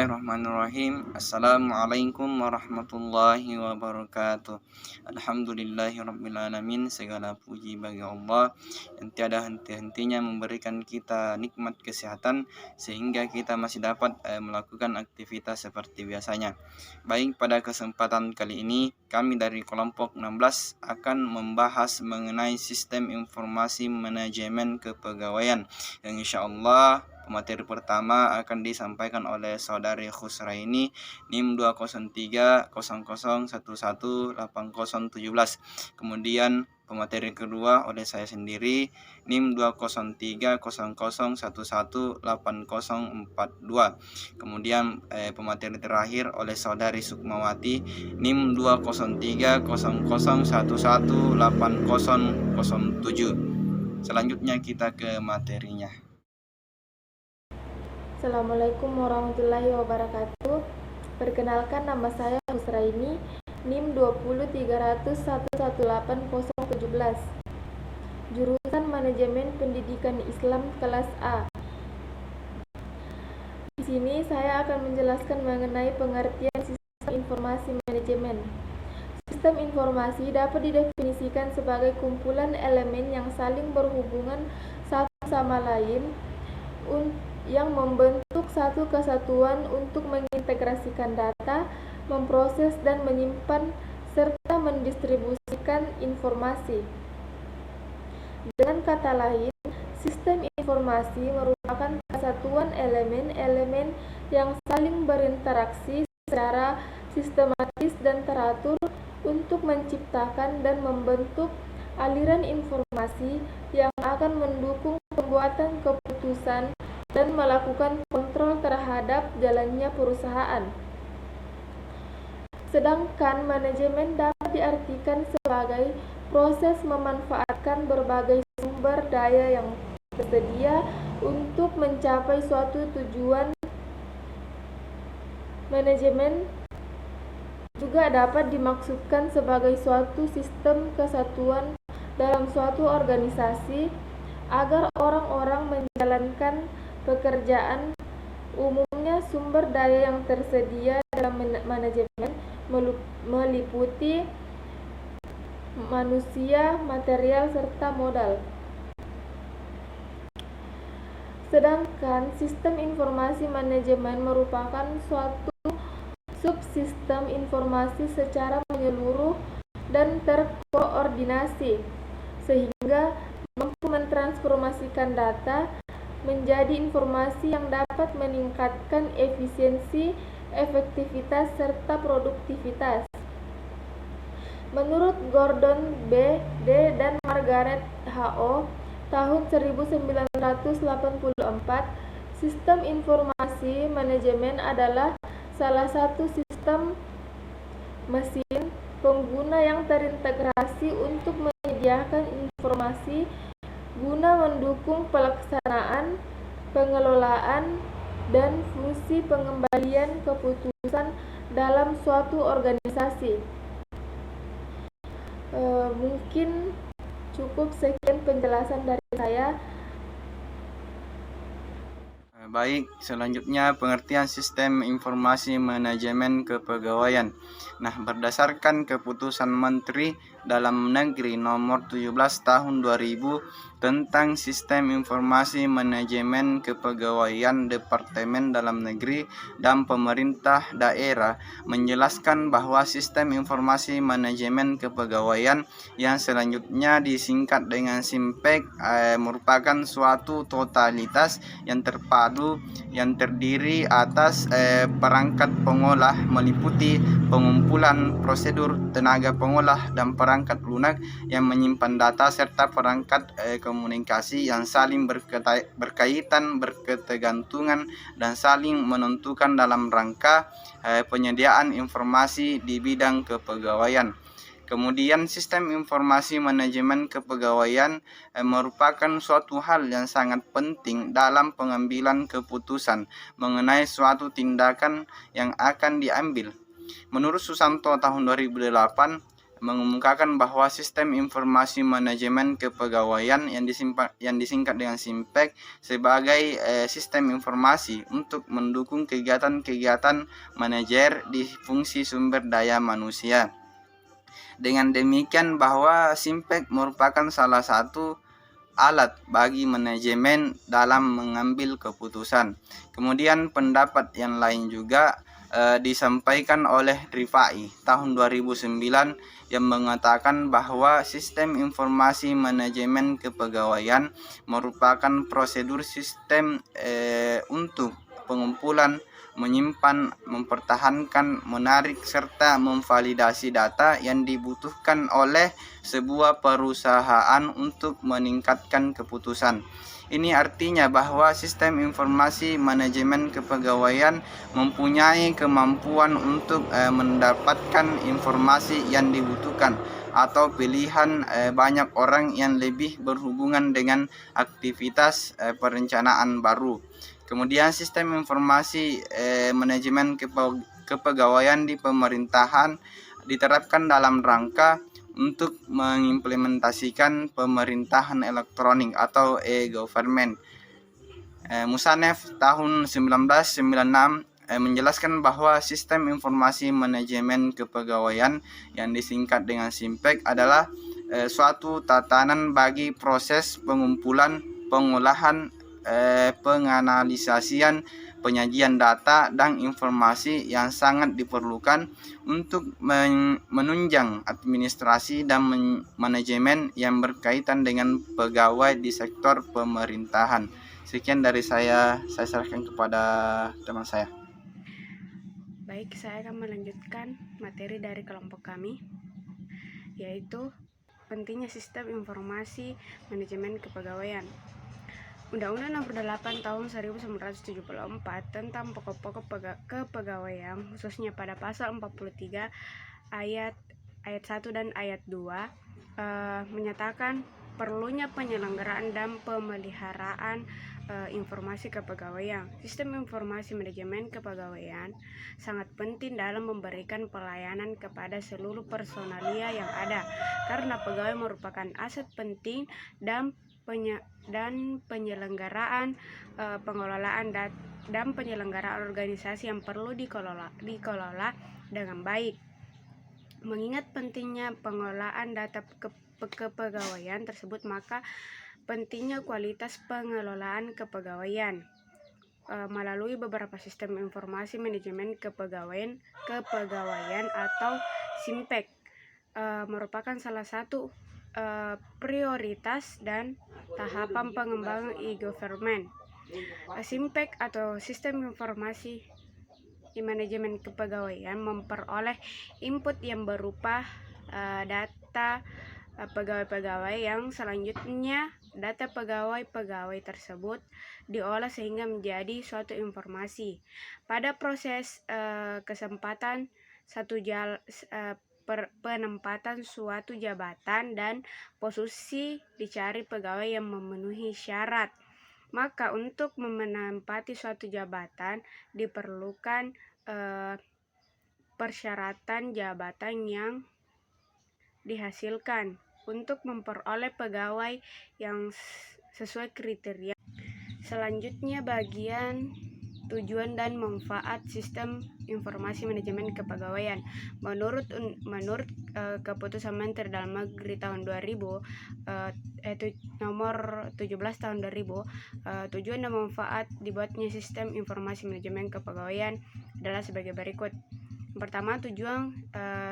Bismillahirrahmanirrahim. Assalamualaikum warahmatullahi wabarakatuh. Alhamdulillahirrabbilalamin. Segala puji bagi Allah yang tiada henti-hentinya memberikan kita nikmat kesehatan sehingga kita masih dapat melakukan aktivitas seperti biasanya. Baik, pada kesempatan kali ini kami dari kelompok 16 akan membahas mengenai sistem informasi manajemen kepegawaian yang insyaallah materi pertama akan disampaikan oleh saudari Khusraini NIM 20300118017. Kemudian pemateri kedua oleh saya sendiri NIM 20300118042. Kemudian pemateri terakhir oleh saudari Sukmawati NIM 20300118007. Selanjutnya kita ke materinya. Assalamualaikum warahmatullahi wabarakatuh. Perkenalkan, nama saya Husraini, NIM 20300118017. Jurusan Manajemen Pendidikan Islam kelas A. Di sini saya akan menjelaskan mengenai pengertian sistem informasi manajemen. Sistem informasi dapat didefinisikan sebagai kumpulan elemen yang saling berhubungan satu sama lain yang membentuk satu kesatuan untuk mengintegrasikan data, memproses dan menyimpan serta mendistribusikan informasi. Dengan kata lain, sistem informasi merupakan kesatuan elemen-elemen yang saling berinteraksi secara sistematis dan teratur untuk menciptakan dan membentuk aliran informasi yang akan mendukung pembuatan keputusan dan melakukan kontrol terhadap jalannya perusahaan. Sedangkan manajemen dapat diartikan sebagai proses memanfaatkan berbagai sumber daya yang tersedia untuk mencapai suatu tujuan. Manajemen juga dapat dimaksudkan sebagai suatu sistem kesatuan dalam suatu organisasi agar orang-orang menjalankan pekerjaan. Umumnya sumber daya yang tersedia dalam manajemen meliputi manusia, material, serta modal. Sedangkan sistem informasi manajemen merupakan suatu subsistem informasi secara menyeluruh dan terkoordinasi sehingga mampu mentransformasikan data menjadi informasi yang dapat meningkatkan efisiensi, efektivitas, serta produktivitas. Menurut Gordon B. D. dan Margaret H. O. tahun 1984, sistem informasi manajemen adalah salah satu sistem mesin pengguna yang terintegrasi untuk menyediakan informasi guna mendukung pelaksanaan, pengelolaan, dan fungsi pengembalian keputusan dalam suatu organisasi. Mungkin cukup sekian penjelasan dari saya. Baik, selanjutnya pengertian sistem informasi manajemen kepegawaian. Nah, berdasarkan keputusan Menteri Dalam Negeri nomor 17 tahun 2000 tentang sistem informasi manajemen kepegawaian Departemen Dalam Negeri dan pemerintah daerah menjelaskan bahwa sistem informasi manajemen kepegawaian yang selanjutnya disingkat dengan SIMPEK merupakan suatu totalitas yang terpadu yang terdiri atas perangkat pengolah meliputi pengumpulan prosedur, tenaga pengolah, dan perangkat lunak yang menyimpan data serta perangkat komunikasi yang saling berkaitan, berketergantungan, dan saling menentukan dalam rangka penyediaan informasi di bidang kepegawaian. Kemudian sistem informasi manajemen kepegawaian merupakan suatu hal yang sangat penting dalam pengambilan keputusan mengenai suatu tindakan yang akan diambil. Menurut Susanto tahun 2008, mengemukakan bahwa sistem informasi manajemen kepegawaian yang disingkat dengan SIMPEK sebagai sistem informasi untuk mendukung kegiatan-kegiatan manajer di fungsi sumber daya manusia. Dengan demikian bahwa SIMPEK merupakan salah satu alat bagi manajemen dalam mengambil keputusan. Kemudian pendapat yang lain juga disampaikan oleh Rifai tahun 2009 yang mengatakan bahwa sistem informasi manajemen kepegawaian merupakan prosedur sistem untuk pengumpulan, menyimpan, mempertahankan, menarik, serta memvalidasi data yang dibutuhkan oleh sebuah perusahaan untuk meningkatkan keputusan. Ini artinya bahwa sistem informasi manajemen kepegawaian mempunyai kemampuan untuk mendapatkan informasi yang dibutuhkan atau pilihan banyak orang yang lebih berhubungan dengan aktivitas perencanaan baru. Kemudian sistem informasi manajemen kepegawaian di pemerintahan diterapkan dalam rangka untuk mengimplementasikan pemerintahan elektronik atau e-government. Musannef tahun 1996 menjelaskan bahwa sistem informasi manajemen kepegawaian yang disingkat dengan SIMPEK adalah suatu tatanan bagi proses pengumpulan, pengolahan, penganalisasian, penyajian data dan informasi yang sangat diperlukan untuk menunjang administrasi dan manajemen yang berkaitan dengan pegawai di sektor pemerintahan. Sekian dari saya serahkan kepada teman saya. Baik, saya akan melanjutkan materi dari kelompok kami, yaitu pentingnya sistem informasi manajemen kepegawaian. Undang-Undang Nomor 8 Tahun 1974 tentang pokok-pokok kepegawaian, khususnya pada pasal 43 ayat 1 dan ayat 2 menyatakan perlunya penyelenggaraan dan pemeliharaan informasi kepegawaian. Sistem informasi manajemen kepegawaian sangat penting dalam memberikan pelayanan kepada seluruh personalia yang ada, karena pegawai merupakan aset penting dan penyelenggaraan pengelolaan dan penyelenggaraan organisasi yang perlu dikelola dengan baik. Mengingat pentingnya pengelolaan data kepegawaian tersebut, maka pentingnya kualitas pengelolaan kepegawaian melalui beberapa sistem informasi manajemen kepegawaian atau SIMPEK merupakan salah satu prioritas dan tahapan pengembangan e-government. SIMPEK atau Sistem Informasi Manajemen Kepegawaian memperoleh input yang berupa data pegawai-pegawai yang selanjutnya data pegawai-pegawai tersebut diolah sehingga menjadi suatu informasi. Pada proses penempatan suatu jabatan dan posisi dicari pegawai yang memenuhi syarat. Maka untuk menempati suatu jabatan diperlukan persyaratan jabatan yang dihasilkan untuk memperoleh pegawai yang sesuai kriteria. Selanjutnya bagian tujuan dan manfaat sistem informasi manajemen kepegawaian. Menurut keputusan Menteri Dalam Negeri tahun 2000 nomor 17 tahun 2000, tujuan dan manfaat dibuatnya sistem informasi manajemen kepegawaian adalah sebagai berikut. Pertama, tujuan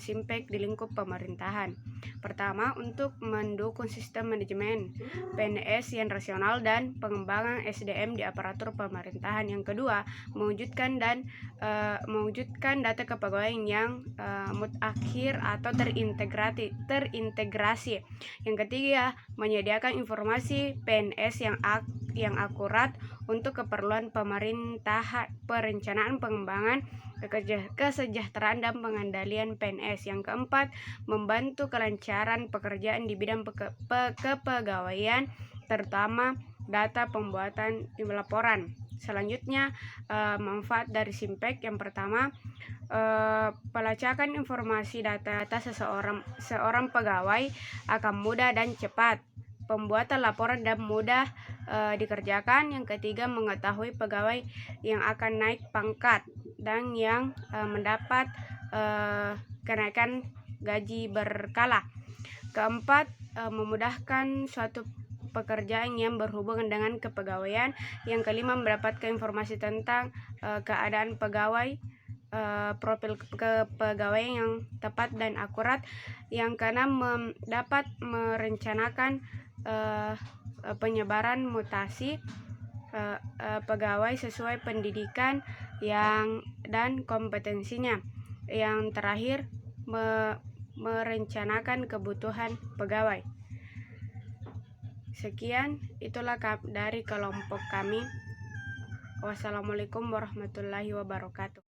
SIMPEK di lingkup pemerintahan. Pertama, untuk mendukung sistem manajemen PNS yang rasional dan pengembangan SDM di aparatur pemerintahan. Yang kedua, mewujudkan data kepegawaian yang mutakhir atau terintegrasi. Yang ketiga, menyediakan informasi PNS yang akurat untuk keperluan pemerintahan, perencanaan, pengembangan, kesejahteraan dan pengendalian PNS. Yang keempat, membantu kelancaran pekerjaan di bidang kepegawaian, terutama data pembuatan laporan. Selanjutnya, manfaat dari SIMPEK. Yang pertama, pelacakan informasi data seorang pegawai akan mudah dan cepat. Pembuatan laporan dan mudah dikerjakan. Yang ketiga, mengetahui pegawai yang akan naik pangkat dan yang mendapat kenaikan gaji berkala. Keempat, memudahkan suatu pekerjaan yang berhubungan dengan kepegawaian. Yang kelima, mendapatkan informasi tentang keadaan pegawai, profil kepegawaian yang tepat dan akurat. Yang keenam, dapat merencanakan penyebaran mutasi pegawai sesuai pendidikan dan kompetensinya. Yang terakhir, merencanakan kebutuhan pegawai. Sekian, itulah dari kelompok kami. Wassalamualaikum warahmatullahi wabarakatuh.